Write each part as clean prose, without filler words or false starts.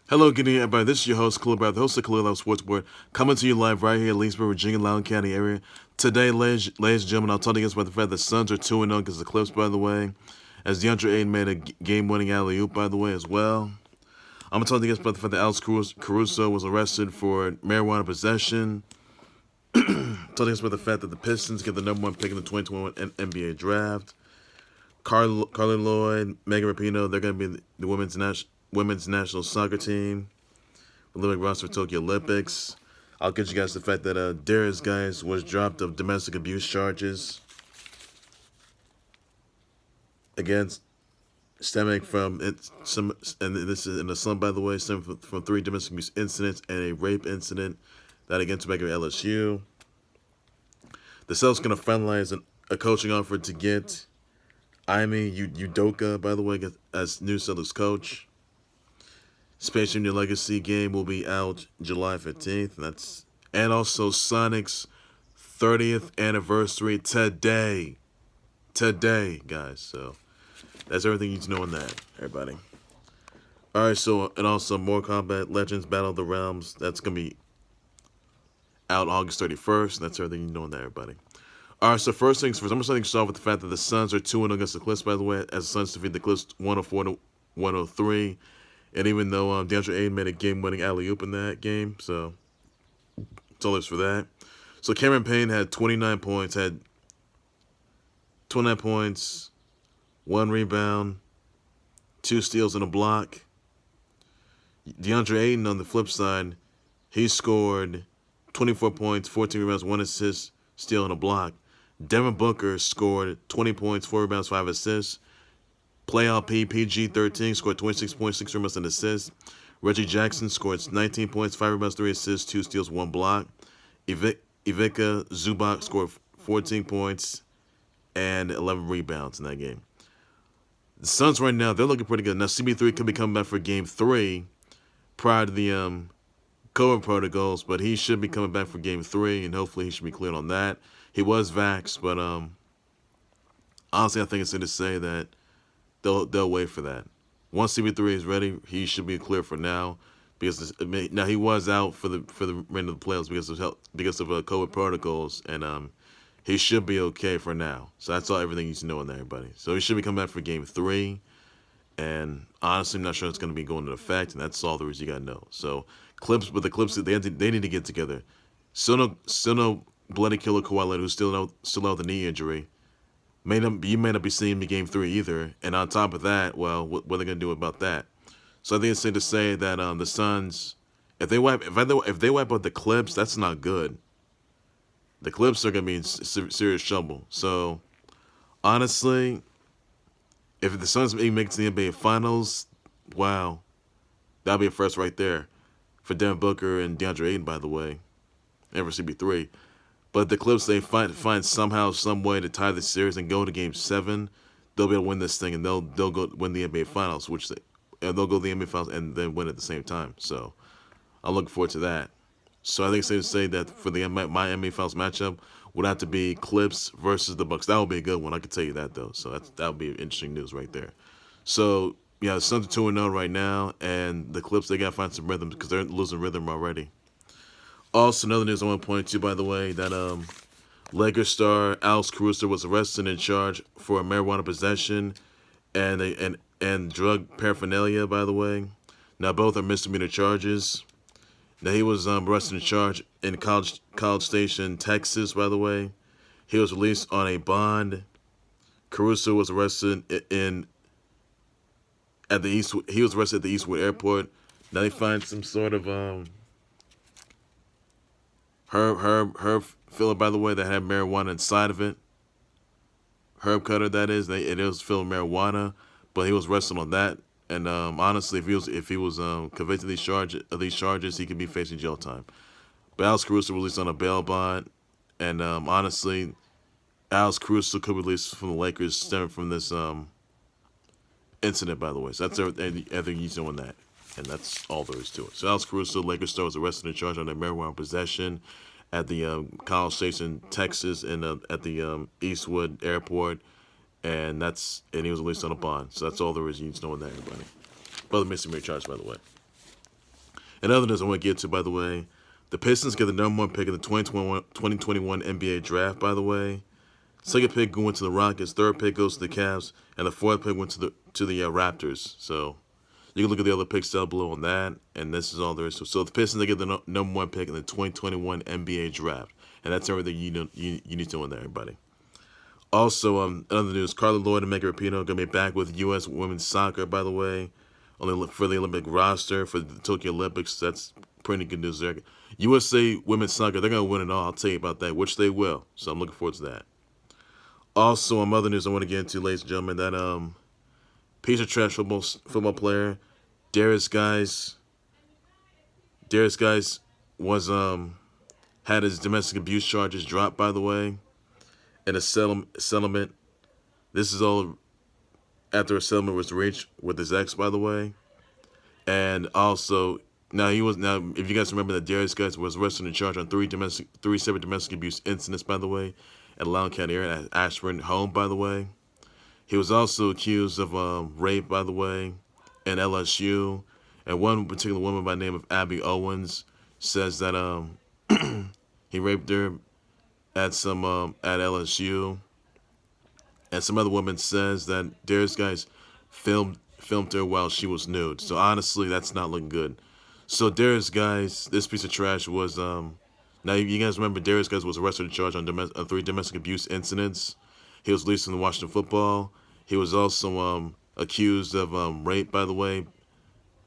Hello, good evening, everybody. This is your host, Khalil Brown, the host of Khalil Love Sports Board, coming to you live right here in Leesburg, Virginia, Loudoun County area. Today, ladies and gentlemen, I'll talk to you guys about the fact that the Suns are 2-0 against the Clips, by the way, as DeAndre Ayton made a game-winning alley-oop, by the way, as well. I'm going to talk to you guys about the fact that Alex Caruso was arrested for marijuana possession. Talk to you guys about the fact that the Pistons get the #1 pick in the 2021 NBA draft. Carli, Lloyd, Megan Rapinoe, they're going to be the women's national soccer team, Olympic roster for Tokyo Olympics. I'll get you guys the fact that Darius guys was dropped of domestic abuse charges against stemming from and this is in the slum, by the way, stemming from 3 domestic abuse incidents and a rape incident that against Megan LSU. The Celtics going to finalize a coaching offer to get Ime Udoka, by the way, as new Celtics coach. Space Jam New Legacy game will be out July 15th. And also Sonic's 30th anniversary today. Today, guys. So that's everything you need to know on that, everybody. Alright, so, and also Mortal Kombat Legends Battle of the Realms. That's going to be out August 31st. That's everything you need to know on that, everybody. Alright, so first things first, I'm going to start with the fact that the Suns are 2-0 against the Clips, by the way, as the Suns defeat the Clips 104-103. And even though DeAndre Ayton made a game-winning alley-oop in that game, so that's all there's for that. So Cameron Payne had 29 points, 1 rebound, 2 steals and a block. DeAndre Ayton, on the flip side, he scored 24 points, 14 rebounds, 1 assist, steal and a block. Devin Booker scored 20 points, 4 rebounds, 5 assists. Playoff PG-13 scored 26 points, 6 rebounds, and assists. Reggie Jackson scored 19 points, 5 rebounds, 3 assists, 2 steals, 1 block. Ivica Zubac scored 14 points and 11 rebounds in that game. The Suns right now, they're looking pretty good. Now, CB3 could be coming back for Game 3 prior to the COVID protocols, but he should be coming back for Game 3, and hopefully he should be cleared on that. He was vaxxed, but honestly, I think it's safe to say that they'll wait for that. Once CB3 is ready, he should be clear for now. Now he was out for the remainder of the playoffs because of COVID protocols, and he should be okay for now. So that's everything you need to know on that, everybody. So he should be coming back for Game 3, and honestly, I'm not sure it's going to be going into effect, and that's all there is you got to know. So Clips, but the Clips, they need to get together. Still no bloody killer Kawhi Leonard, who's still out with a knee injury. You may not be seeing him in Game 3 either. And on top of that, well, what are they going to do about that? So I think it's safe to say that the Suns, if they wipe out the Clips, that's not good. The Clips are going to be in serious trouble. So honestly, if the Suns make it to the NBA Finals, wow, that'll be a first right there for Devin Booker and DeAndre Ayton, by the way, and for CB3. But the Clips, they find somehow, some way to tie the series and go to Game 7, they'll be able to win this thing, and they'll go win the NBA Finals, they'll go to the NBA Finals and then win at the same time. So I'm looking forward to that. So I think it's safe to say that for my NBA Finals matchup would have to be Clips versus the Bucks. That would be a good one. I can tell you that, though. So that would be interesting news right there. So yeah, the Suns are 2-0 right now, and the Clips, they got to find some rhythm because they're losing rhythm already. Also, another news I want to point to, by the way, that Lakers star Alex Caruso was arrested and charged for marijuana possession and drug paraphernalia, by the way. Now, both are misdemeanor charges. Now, he was arrested and charged in College Station, Texas, by the way. He was released on a bond. Caruso was arrested at the Eastwood Airport. Now, they find some sort of herb filler, by the way, that had marijuana inside of it. Herb cutter, that is. It was filled with marijuana, but he was arrested on that. And honestly, if he was convicted of these charges, he could be facing jail time. But Alex Caruso released on a bail bond, and honestly, Alex Caruso could be released from the Lakers stemming from this incident, by the way. So that's everything you need to know on that. And that's all there is to it. So Alex Caruso, Lakers star, was arrested and charged on marijuana possession at the College Station, Texas, and at the Eastwood Airport, and he was released on a bond. So that's all there is you need to know on that, everybody. Brother misdemeanor charge, by the way. And other news I want to get to, by the way, the Pistons get the number 1 pick in the 2021 NBA draft, by the way. Second pick went to the Rockets. Third pick goes to the Cavs, and the fourth pick went to the Raptors. So you can look at the other picks down below on that, and this is all there is to it. So the Pistons, they get the number 1 pick in the 2021 NBA draft, and that's everything you need to know in there, everybody. Also, other news: Carli, Lloyd, and Megan Rapinoe gonna be back with U.S. women's soccer, by the way, for the Olympic roster for the Tokyo Olympics. That's pretty good news there. USA women's soccer, they're gonna win it all. I'll tell you about that, which they will. So I'm looking forward to that. Also, on other news, I want to get into, ladies and gentlemen, that piece of trash football player, Darius Guys was had his domestic abuse charges dropped, by the way, in a settlement. This is all after a settlement was reached with his ex, by the way. And also, if you guys remember that Darius Guys was arrested and charged on three separate domestic abuse incidents, by the way, at Loudoun County area at Ashburn home, by the way. He was also accused of rape, by the way, in LSU. And one particular woman by the name of Abby Owens says that he raped her at LSU. And some other woman says that Darius Guys filmed her while she was nude. So honestly, that's not looking good. So Darius Guys, this piece of trash was now, you guys remember Darius Guys was arrested and charged on 3 domestic abuse incidents. He was released from the Washington Football. He was also accused of rape, by the way,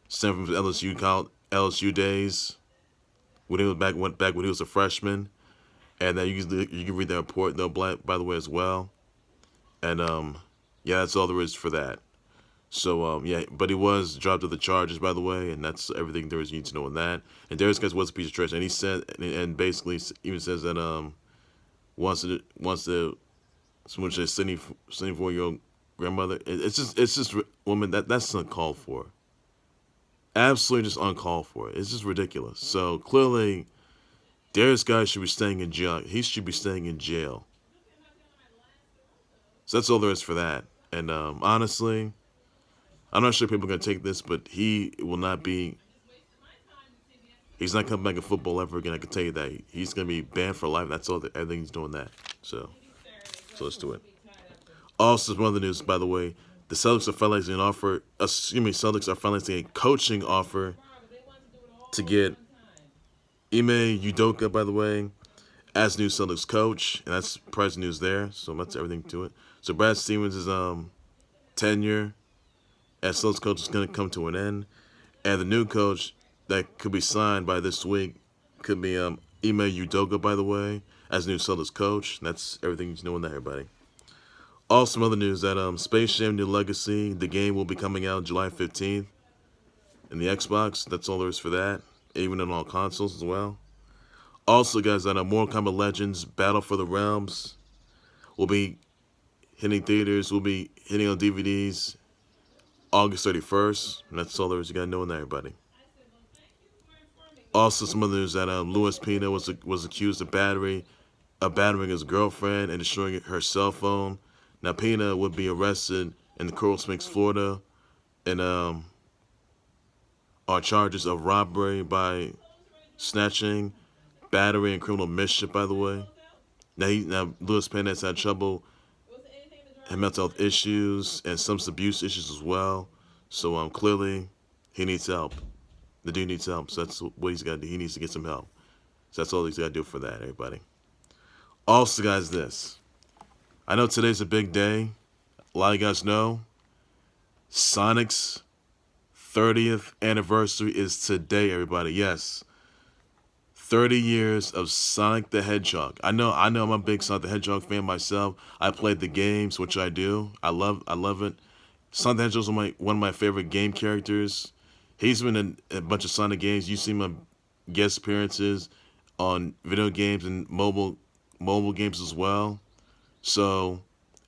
stemming from LSU days when he was back when he was a freshman. And then you can read that report, though, by the way, as well. And yeah, that's all there is for that. So, yeah, but he was dropped of the charges, by the way, and that's everything there is you need to know on that. And Darius Guys was a piece of trash, and he said, and basically even says that wants to smooch his 74-year-old grandmother. It's just woman that's uncalled for. Absolutely just uncalled for. It's just ridiculous. So clearly, Darius Guys should be staying in jail. He should be staying in jail. So that's all there is for that. And honestly, I'm not sure people are going to take this, but he will not be. He's not coming back in football ever again. I can tell you that. He's going to be banned for life. That's all. Everything he's doing that. So let's do it. Also, some other news, by the way. The Celtics are finalizing an offer. Celtics are finalizing a coaching offer to get Ime Udoka, by the way, as new Celtics coach, and that's prize news there. So that's everything to it. So Brad Stevens' tenure as Celtics coach is going to come to an end, and the new coach that could be signed by this week could be Ime Udoka, by the way, as new Celtics coach. And that's everything you know on that, everybody. Also, some other news that Space Jam: New Legacy, the game will be coming out July 15th in the Xbox. That's all there is for that, even on all consoles as well. Also, guys, that Mortal Kombat Legends: Battle for the Realms will be hitting theaters. Will be hitting on DVDs August 31st. And that's all there is. You gotta know on that, everybody. Also, some other news that Louis Pina was accused of battering his girlfriend and destroying her cell phone. Now, Pina would be arrested in Coral Springs, Florida, and on charges of robbery by snatching, battery, and criminal mischief, by the way. Now Louis Pena has had trouble and mental health issues and substance abuse issues as well. So clearly, he needs help. The dude needs help. So that's what he's got to do. He needs to get some help. So that's all he's got to do for that, everybody. Also, guys, this. I know today's a big day. A lot of you guys know Sonic's 30th anniversary is today, everybody. Yes. 30 years of Sonic the Hedgehog. I know I'm a big Sonic the Hedgehog fan myself. I played the games, which I do. I love it. Sonic the Hedgehog is one of my favorite game characters. He's been in a bunch of Sonic games. You see my guest appearances on video games and mobile games as well. So,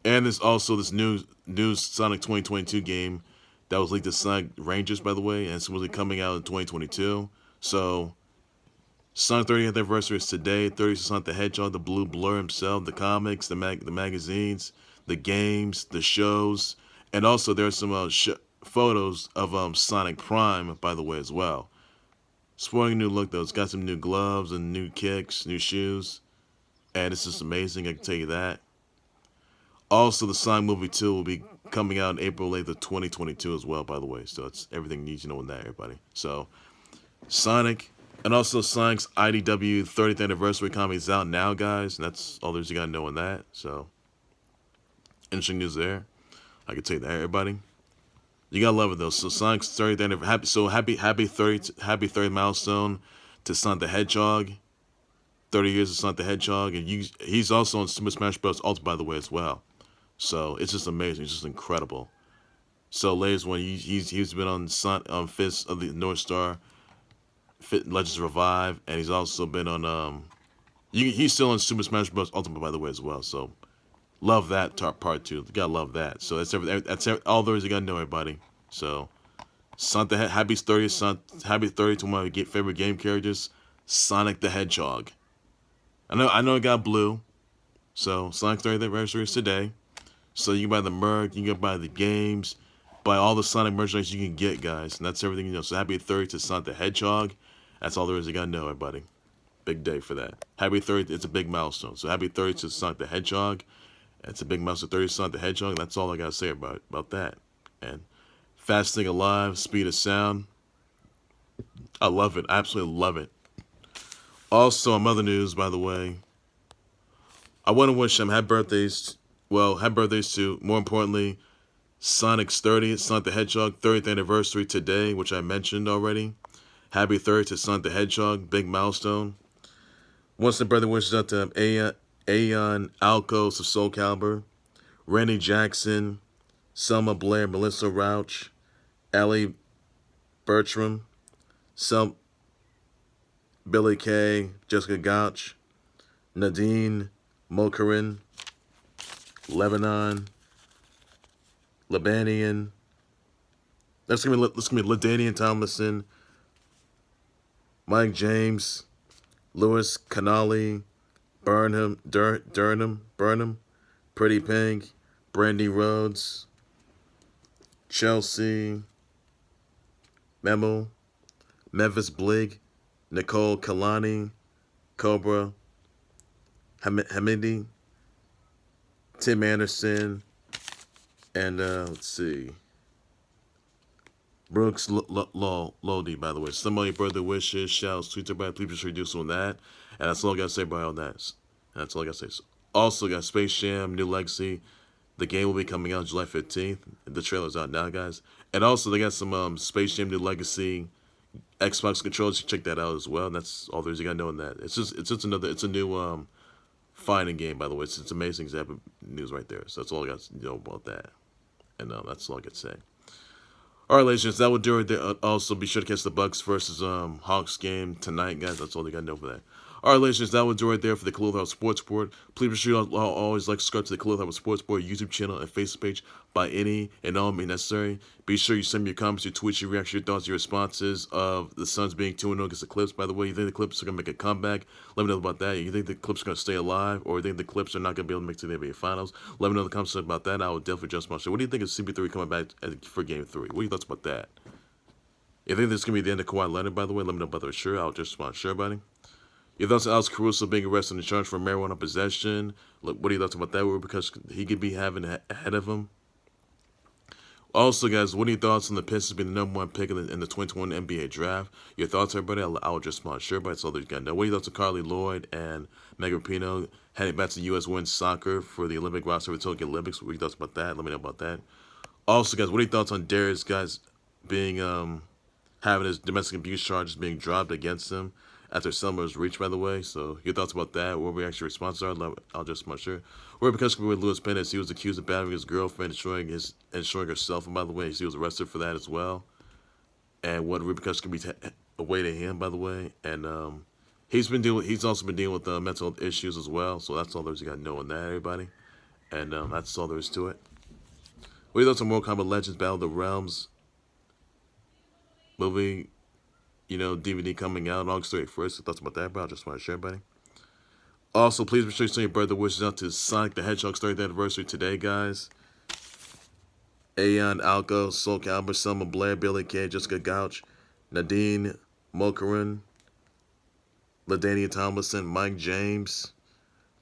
and there's also this new Sonic 2022 game that was leaked to Sonic Rangers, by the way, and it's supposedly coming out in 2022. So, Sonic 30th anniversary is today. 30th Sonic the Hedgehog, the Blue Blur himself, the comics, the magazines, the games, the shows, and also there's some photos of Sonic Prime, by the way, as well. Sporting a new look though. It's got some new gloves and new kicks, new shoes, and it's just amazing. I can tell you that. Also, the Sonic movie 2 will be coming out in April 8th of 2022 as well, by the way. So it's everything you need to know on that, everybody. So Sonic, and also Sonic's IDW 30th anniversary comic is out now, guys. And that's all there's you gotta know on that. So interesting news there. I can tell you that, everybody. You gotta love it though. So Sonic's 30th anniversary. Happy 30th milestone to Sonic the Hedgehog. 30 years of Sonic the Hedgehog, and he's also on Super Smash Bros. Ultimate, by the way, as well. So it's just amazing. It's just incredible. So latest one, he's been on Fist of the North Star, Legends Revive, and he's also been on he's still on Super Smash Bros. Ultimate, by the way, as well. So love that part too. You gotta love that. So that's all there is you gotta know, everybody. So happy 30th to one of my favorite game characters, Sonic the Hedgehog. I know it got blue. So Sonic's 30th anniversary is today. So you can buy the merch, you can buy the games, buy all the Sonic merchandise you can get, guys. And that's everything you know. So happy 30th to Sonic the Hedgehog. That's all there is you gotta know, everybody. Big day for that. Happy 30th, it's a big milestone. So happy 30th to Sonic the Hedgehog. It's a big milestone, 30th Sonic the Hedgehog. And that's all I gotta say about that. And fast thing alive, speed of sound. I love it. I absolutely love it. Also, on other news, by the way, I want to wish them happy birthdays. Well, happy birthdays to, more importantly, Sonic's 30th, Sonic the Hedgehog 30th anniversary today, which I mentioned already. Happy 30th to Sonic the Hedgehog, big milestone. Once the birthday wishes out to Aeon Alcos of Soul Calibur, Reggie Jackson, Selma Blair, Melissa Rauch, Ellie Bertram, Billy K, Jessica Gouch, Nadine Mokarin, Lebanon, Lebanian. That's gonna be Ladanian Tomlinson, Mike James, Lewis Canali, Burnham, Pretty Pink, Brandy Rhodes, Chelsea, Memo, Memphis Blig, Nicole Kalani, Cobra, Hamidi, Tim Anderson, and let's see, Brooks Lodi, by the way. Somebody birthday wishes, shouts, tweets, everybody, please just reduce on that. And that's all I gotta say about all that. And that's all I gotta say. Also got Space Jam, New Legacy. The game will be coming out July 15th. The trailer's out now, guys. And also they got some Space Jam New Legacy Xbox controllers. You check that out as well. And that's all there's you gotta know in that. It's a new fighting game, by the way. It's amazing example news right there. So that's all I got to know about that. And that's all I got to say. All right, ladies and gentlemen, that will do it there. Also, be sure to catch the Bucks versus Hawks game tonight, guys. That's all you got to know for that. All right, ladies and gentlemen, that will do it there for the Khalil House Sports Board. Please be sure to always subscribe to the Khalil House Sports Board YouTube channel and Facebook page by any and all means necessary. Be sure you send me your comments, your tweets, your reactions, your thoughts, your responses of the Suns being 2-0 against the Clips. By the way, you think the Clips are going to make a comeback? Let me know about that. You think the Clips are going to stay alive, or you think the Clips are not going to be able to make it to the NBA Finals? Let me know in the comments about that. I will definitely adjust my show. What do you think of CP3 coming back for Game 3? What are your thoughts about that? You think this is going to be the end of Kawhi Leonard, by the way? Let me know about that. Sure, I'll just respond. Sure, buddy. Your thoughts on Alex Caruso being arrested and charged for marijuana possession? Look, what are your thoughts about that? Because he could be having ahead of him. Also, guys, what are your thoughts on the Pistons being the #1 pick in the 2021 NBA draft? Your thoughts, everybody? I'll just respond. Sure, but that's all you got to know. What are your thoughts on Carli, Lloyd, and Megan Rapinoe heading back to USWNT soccer for the Olympic roster for the Tokyo Olympics? What are your thoughts about that? Let me know about that. Also, guys, what are your thoughts on Darius, guys, being having his domestic abuse charges being dropped against him after Selma was reached, by the way? So your thoughts about that? What reaction responses are? I'll just make sure. We're because with Louis Pennis, he was accused of battering his girlfriend, destroying herself, and by the way, he was arrested for that as well. And what repercussions can be awaiting him, by the way. And he's also been dealing with mental health issues as well. So that's all there's you got to know on that, everybody. And that's all there is to it. What are your thoughts on Mortal Kombat Legends Battle of the Realms movie? DVD coming out on August 31st. Thoughts about that, bro? I just want to share, buddy. Also, please be sure you send your birthday wishes out to Sonic the Hedgehog's 30th anniversary today, guys. Aeon, Alco, Soul Calibur, Selma Blair, Billy K, Jessica Gouch, Nadine Mokarin, LaDainian Tomlinson, Mike James,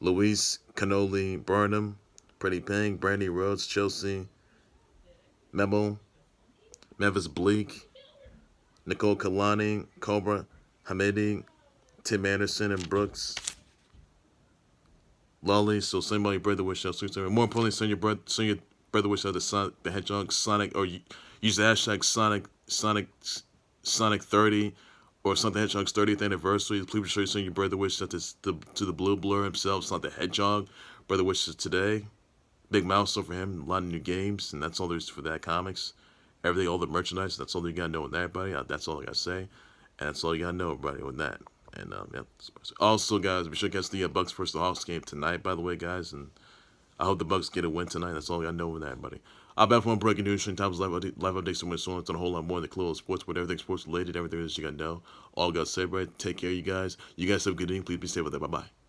Luis Canoli Burnham, Freddie Payne, Brandy Rhodes, Chelsea, Memo, Memphis Bleak, Nicole Kalani, Cobra, Hamidi, Tim Anderson, and Brooks. Lolly, so send my brother wish out. More importantly, send your brother wish out the Hedgehog Sonic, or use the hashtag Sonic 30 or something Hedgehog's 30th anniversary. Please be sure you send your brother wish out to the Blue Blur himself. It's not the Hedgehog. Brother wishes today. Big milestone for him. A lot of new games, and that's all there's for that comics. Everything, all the merchandise. That's all you gotta know with that, buddy. That's all I gotta say, and that's all you gotta know, buddy, with that. And yeah. Also, guys, be sure to catch the Bucks versus the Hawks game tonight. By the way, guys, and I hope the Bucks get a win tonight. That's all I gotta know with that, buddy. I'm back for one breaking news, times live updates, so much so on a whole lot more than the clothes, sports, with everything sports related, everything that you gotta know. All gotta say, buddy. Take care, you guys. You guys have a good evening. Please be safe with that. Bye bye.